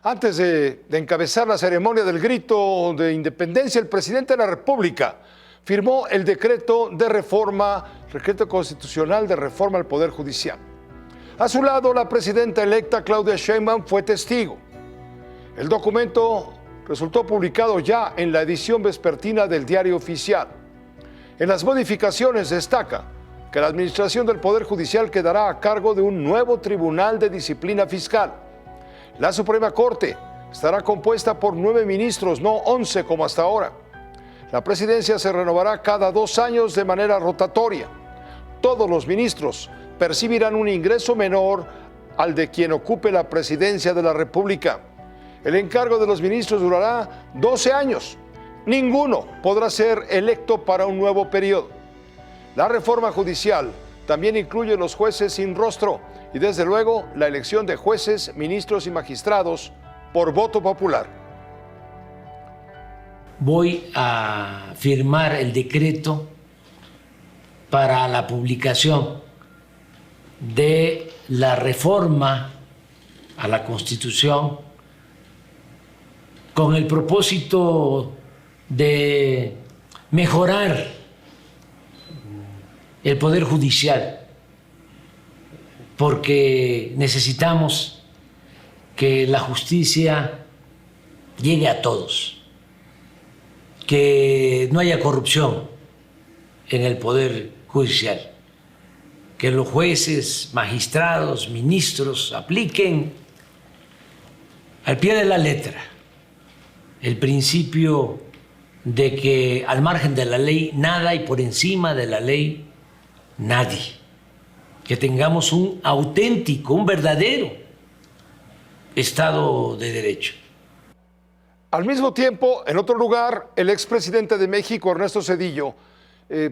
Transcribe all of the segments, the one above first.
Antes de encabezar la ceremonia del grito de independencia, el presidente de la República firmó el decreto constitucional de reforma al Poder Judicial. A su lado, la presidenta electa Claudia Sheinbaum fue testigo. El documento resultó publicado ya en la edición vespertina del Diario Oficial. En las modificaciones destaca que la administración del Poder Judicial quedará a cargo de un nuevo Tribunal de Disciplina Fiscal. La Suprema Corte estará compuesta por 9 ministros, no 11 como hasta ahora. La presidencia se renovará cada 2 años de manera rotatoria. Todos los ministros percibirán un ingreso menor al de quien ocupe la presidencia de la República. El encargo de los ministros durará 12 años. Ninguno podrá ser electo para un nuevo periodo. La reforma judicial también incluye los jueces sin rostro y desde luego la elección de jueces, ministros y magistrados por voto popular. Voy a firmar el decreto para la publicación de la reforma a la Constitución con el propósito de mejorar el Poder Judicial, porque necesitamos que la justicia llegue a todos, que no haya corrupción en el Poder Judicial, que los jueces, magistrados, ministros apliquen al pie de la letra el principio de que al margen de la ley nada y por encima de la ley nadie. Que tengamos un auténtico, un verdadero Estado de Derecho. Al mismo tiempo, en otro lugar, el expresidente de México, Ernesto Zedillo,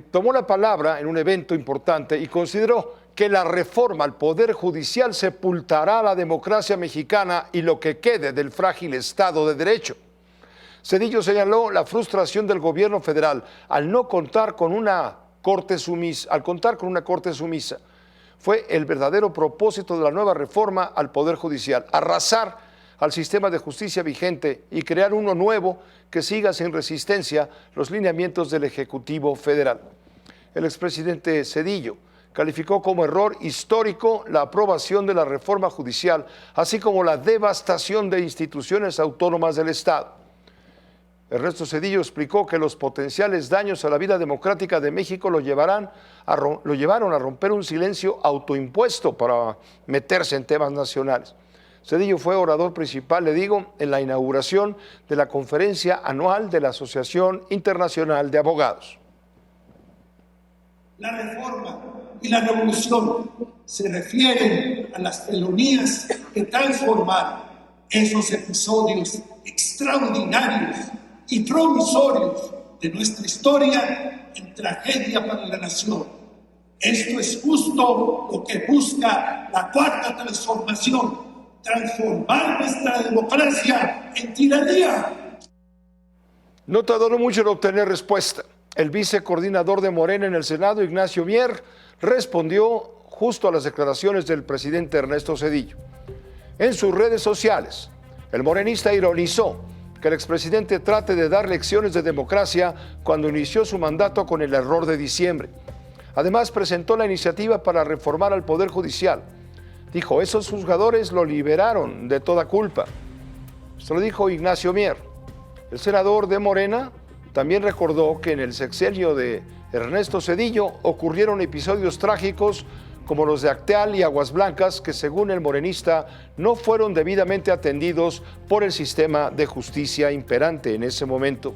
tomó la palabra en un evento importante y consideró que la reforma al Poder Judicial sepultará la democracia mexicana y lo que quede del frágil Estado de Derecho. Zedillo señaló la frustración del gobierno federal al contar con una corte sumisa. Fue el verdadero propósito de la nueva reforma al Poder Judicial: arrasar al sistema de justicia vigente y crear uno nuevo que siga sin resistencia los lineamientos del Ejecutivo Federal. El expresidente Zedillo calificó como error histórico la aprobación de la reforma judicial, así como la devastación de instituciones autónomas del Estado. Ernesto Zedillo explicó que los potenciales daños a la vida democrática de México lo llevaron a romper un silencio autoimpuesto para meterse en temas nacionales. Zedillo fue orador principal, en la inauguración de la conferencia anual de la Asociación Internacional de Abogados. La reforma y la revolución se refieren a las felonías que transformaron esos episodios extraordinarios y promisorios de nuestra historia en tragedia para la nación. Esto es justo lo que busca la cuarta transformación: transformar nuestra democracia en tiranía. No tardó mucho en obtener respuesta. El vicecoordinador de Morena en el Senado, Ignacio Mier, respondió justo a las declaraciones del presidente Ernesto Zedillo. En sus redes sociales, el morenista ironizó que el expresidente trate de dar lecciones de democracia cuando inició su mandato con el error de diciembre. Además, presentó la iniciativa para reformar al Poder Judicial. Dijo, esos juzgadores lo liberaron de toda culpa. Esto lo dijo Ignacio Mier. El senador de Morena también recordó que en el sexenio de Ernesto Zedillo ocurrieron episodios trágicos como los de Acteal y Aguas Blancas, que según el morenista no fueron debidamente atendidos por el sistema de justicia imperante en ese momento.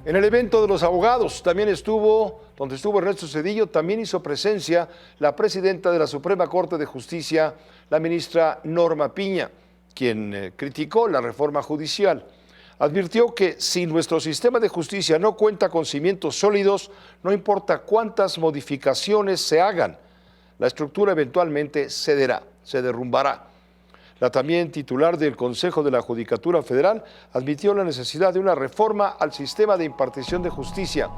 En el evento de los abogados donde estuvo Ernesto Zedillo, también hizo presencia la presidenta de la Suprema Corte de Justicia, la ministra Norma Piña, quien criticó la reforma judicial. Advirtió que si nuestro sistema de justicia no cuenta con cimientos sólidos, no importa cuántas modificaciones se hagan, la estructura eventualmente cederá, se derrumbará. La también titular del Consejo de la Judicatura Federal admitió la necesidad de una reforma al sistema de impartición de justicia,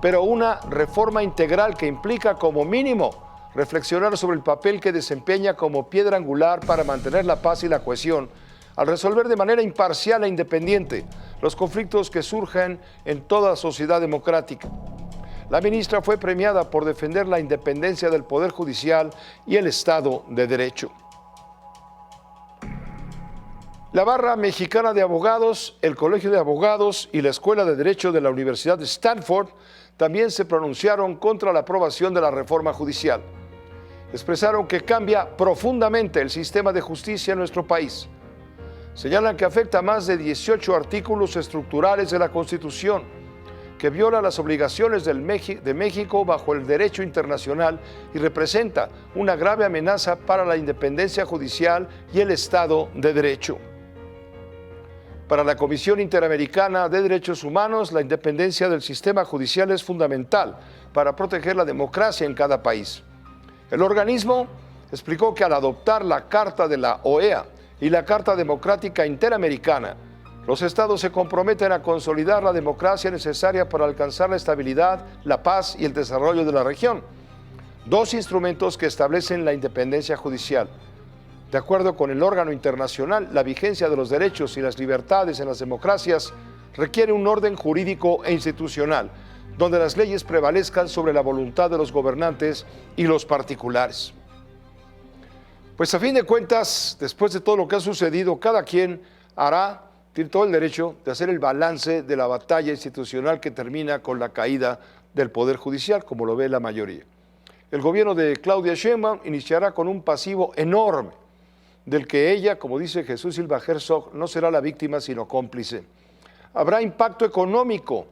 pero una reforma integral que implica como mínimo reflexionar sobre el papel que desempeña como piedra angular para mantener la paz y la cohesión, al resolver de manera imparcial e independiente los conflictos que surgen en toda sociedad democrática. La ministra fue premiada por defender la independencia del Poder Judicial y el Estado de Derecho. La Barra Mexicana de Abogados, el Colegio de Abogados y la Escuela de Derecho de la Universidad de Stanford también se pronunciaron contra la aprobación de la reforma judicial. Expresaron que cambia profundamente el sistema de justicia en nuestro país. Señalan que afecta a más de 18 artículos estructurales de la Constitución, que viola las obligaciones de México bajo el derecho internacional y representa una grave amenaza para la independencia judicial y el Estado de Derecho. Para la Comisión Interamericana de Derechos Humanos, la independencia del sistema judicial es fundamental para proteger la democracia en cada país. El organismo explicó que al adoptar la Carta de la OEA y la Carta Democrática Interamericana, los estados se comprometen a consolidar la democracia necesaria para alcanzar la estabilidad, la paz y el desarrollo de la región. Dos instrumentos que establecen la independencia judicial. De acuerdo con el órgano internacional, la vigencia de los derechos y las libertades en las democracias requiere un orden jurídico e institucional, donde las leyes prevalezcan sobre la voluntad de los gobernantes y los particulares. Pues a fin de cuentas, después de todo lo que ha sucedido, cada quien tiene todo el derecho de hacer el balance de la batalla institucional que termina con la caída del Poder Judicial, como lo ve la mayoría. El gobierno de Claudia Sheinbaum iniciará con un pasivo enorme, del que ella, como dice Jesús Silva Herzog, no será la víctima sino cómplice. Habrá impacto económico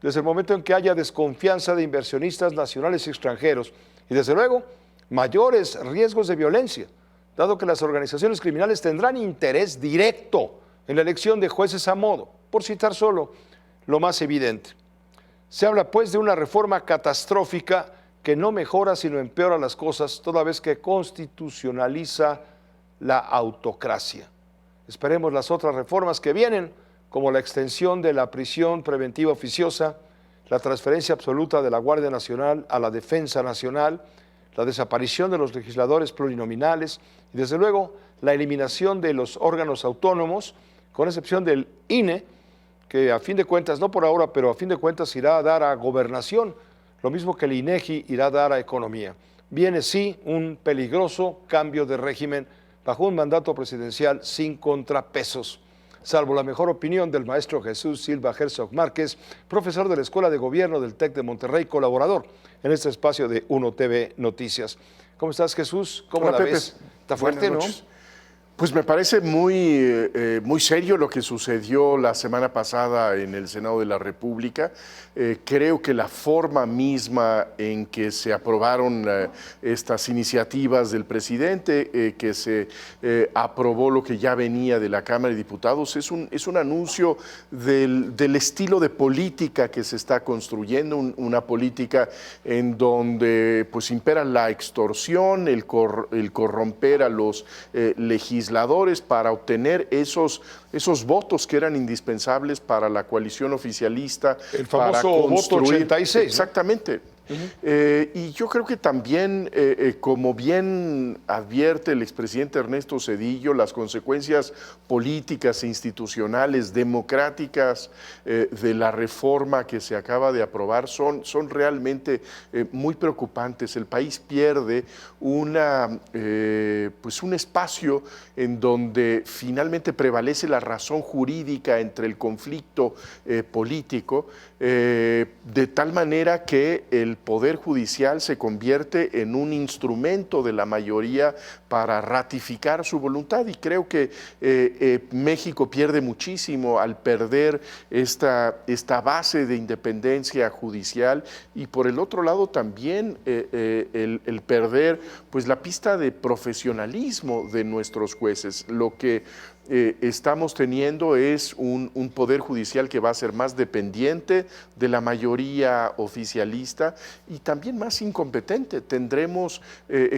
desde el momento en que haya desconfianza de inversionistas nacionales y extranjeros y desde luego mayores riesgos de violencia, dado que las organizaciones criminales tendrán interés directo en la elección de jueces a modo, por citar solo lo más evidente. Se habla pues de una reforma catastrófica que no mejora sino empeora las cosas, toda vez que constitucionaliza la autocracia. Esperemos las otras reformas que vienen, como la extensión de la prisión preventiva oficiosa, la transferencia absoluta de la Guardia Nacional a la Defensa Nacional, la desaparición de los legisladores plurinominales y desde luego la eliminación de los órganos autónomos, con excepción del INE, que a fin de cuentas, no por ahora, pero a fin de cuentas irá a dar a gobernación, lo mismo que el INEGI irá a dar a economía. Viene sí un peligroso cambio de régimen bajo un mandato presidencial sin contrapesos, salvo la mejor opinión del maestro Jesús Silva Herzog Márquez, profesor de la Escuela de Gobierno del TEC de Monterrey, colaborador en este espacio de 1TV Noticias. ¿Cómo estás, Jesús? ¿Cómo Hola, la Pepe. ves? Está fuerte, ¿no? Pues me parece muy serio lo que sucedió la semana pasada en el Senado de la República. Creo que la forma misma en que se aprobaron estas iniciativas del presidente, que se aprobó lo que ya venía de la Cámara de Diputados, es un anuncio del estilo de política que se está construyendo, una política en donde pues impera la extorsión, el corromper a los legisladores para obtener esos votos que eran indispensables para la coalición oficialista. El famoso voto 86. Exactamente. Y yo creo que también, como bien advierte el expresidente Ernesto Zedillo, las consecuencias políticas e institucionales, democráticas de la reforma que se acaba de aprobar son realmente muy preocupantes. El país pierde un espacio en donde finalmente prevalece la razón jurídica entre el conflicto político, de tal manera que el Poder Judicial se convierte en un instrumento de la mayoría para ratificar su voluntad, y creo que México pierde muchísimo al perder esta base de independencia judicial, y por el otro lado también el perder pues la pista de profesionalismo de nuestros jueces. Lo que estamos teniendo es un poder judicial que va a ser más dependiente de la mayoría oficialista y también más incompetente. Tendremos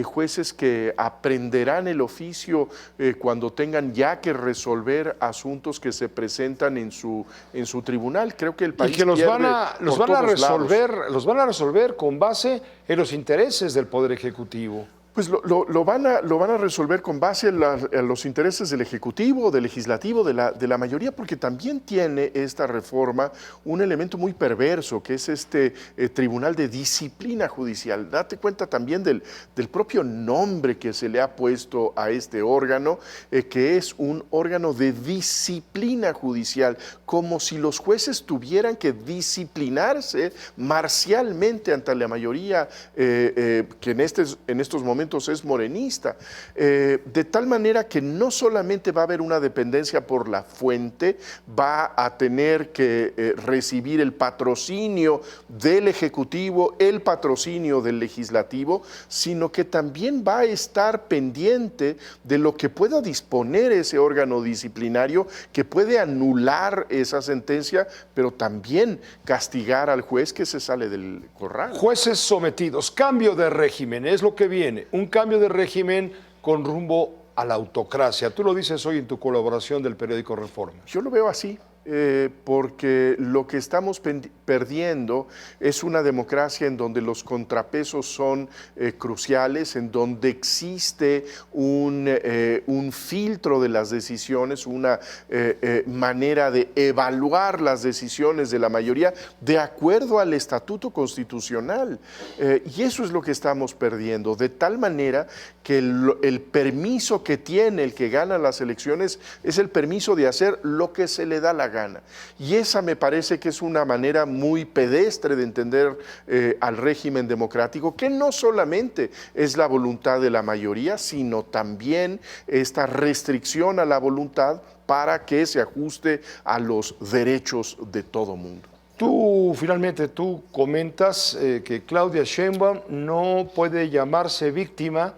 jueces que aprenderán el oficio cuando tengan ya que resolver asuntos que se presentan en su tribunal. Creo que el país y que los van a resolver resolver con base en los intereses del Poder Ejecutivo. Pues lo van a resolver con base a los intereses del Ejecutivo, del Legislativo, de la mayoría, porque también tiene esta reforma un elemento muy perverso, que es este Tribunal de Disciplina Judicial. Date cuenta también del propio nombre que se le ha puesto a este órgano, que es un órgano de disciplina judicial, como si los jueces tuvieran que disciplinarse marcialmente ante la mayoría que en estos momentos es morenista, de tal manera que no solamente va a haber una dependencia por la fuente, va a tener que recibir el patrocinio del Ejecutivo, el patrocinio del Legislativo, sino que también va a estar pendiente de lo que pueda disponer ese órgano disciplinario, que puede anular esa sentencia, pero también castigar al juez que se sale del corral. Jueces sometidos, cambio de régimen, es lo que viene, un cambio de régimen con rumbo a la autocracia. Tú lo dices hoy en tu colaboración del periódico Reforma. Yo lo veo así. Porque lo que estamos perdiendo es una democracia en donde los contrapesos son cruciales, en donde existe un filtro de las decisiones, una manera de evaluar las decisiones de la mayoría de acuerdo al estatuto constitucional. Y eso es lo que estamos perdiendo, de tal manera que el permiso que tiene el que gana las elecciones es el permiso de hacer lo que se le da la gana. Y esa me parece que es una manera muy pedestre de entender al régimen democrático, que no solamente es la voluntad de la mayoría, sino también esta restricción a la voluntad para que se ajuste a los derechos de todo mundo. Finalmente, tú comentas que Claudia Sheinbaum no puede llamarse víctima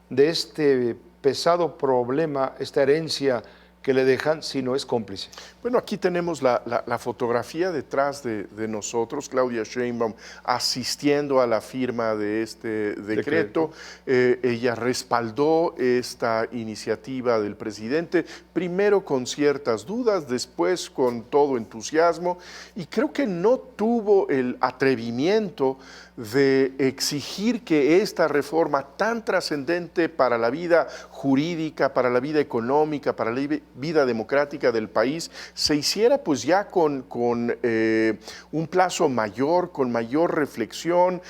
de este pesado problema, esta herencia que le dejan, si no es cómplice. Bueno, aquí tenemos la fotografía detrás de nosotros, Claudia Sheinbaum asistiendo a la firma de este decreto. Ella respaldó esta iniciativa del presidente, primero con ciertas dudas, después con todo entusiasmo, y creo que no tuvo el atrevimiento de exigir que esta reforma tan trascendente para la vida jurídica, para la vida económica, para la vida democrática del país, se hiciera pues ya con un plazo mayor, con mayor reflexión,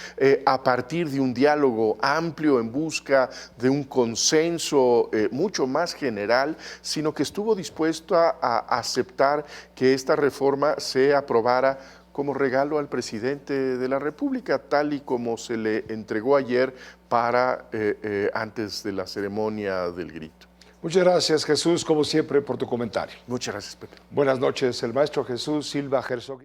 a partir de un diálogo amplio en busca de un consenso mucho más general, sino que estuvo dispuesta a aceptar que esta reforma se aprobara como regalo al presidente de la República, tal y como se le entregó ayer para antes de la ceremonia del grito. Muchas gracias, Jesús, como siempre, por tu comentario. Muchas gracias, Pepe. Buenas noches, el maestro Jesús Silva Herzog.